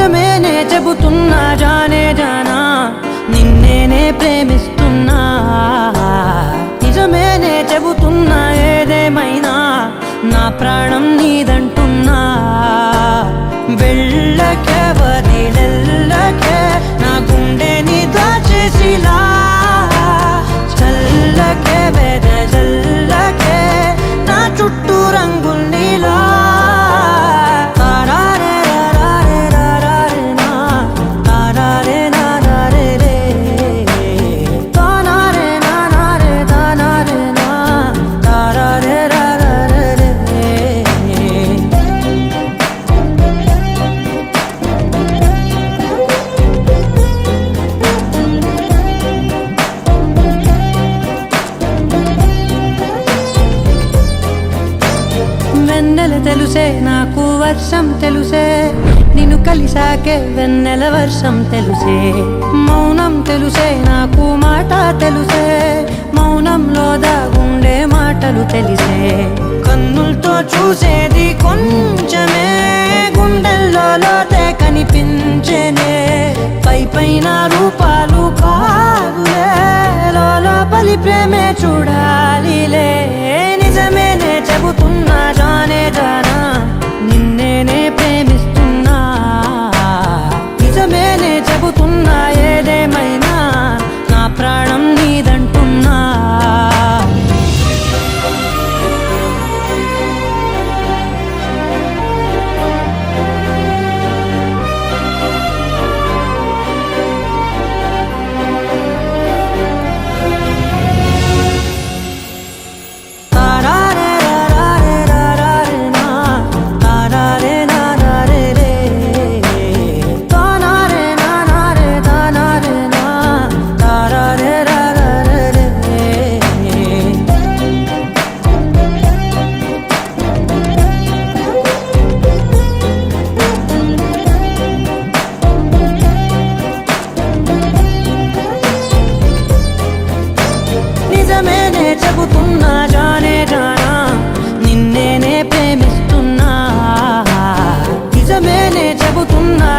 నిజమేనే చెబుతున్నా జానే జానా నిన్నేనే ప్రేమిస్తున్నా నిజమేనే చెబుతున్నా ఏదేమైనా నా ప్రాణం నీదంటున్నా వెళ్ళకే వదిలెళ్ళకే నా గుండెని దాచేసిలా చల్లకే వెదజల్లకే నా చుట్టూ రంగుల్నిలా వెన్నెల తెలుసే నాకు వర్షం తెలుసే నిన్ను కలిసాకే వెన్నెల వర్షం తెలుసే మౌనం తెలుసే నాకు మాట తెలుసే మౌనంలో దాగుండే మాటలు తెలిసే కన్నులతో చూసేది కొంచెమే గుండెల్లో లోతే కనిపించేనే పై పైన రూపాలు కాదులే లోపలి ప్రేమే చూడాలిలే నిజమేనే చెబుతున్నా జానే జానా నిన్నేనే ప్రేమిస్తున్నా నిజమేనే చెబుతున్నా ఏదేమైనా నా ప్రాణం నీదంటున్నా నిజమేనే చెబుతున్నా జానే జానా నిన్నేనే ప్రేమిస్తున్నా నిజమేనే చెబుతున్నా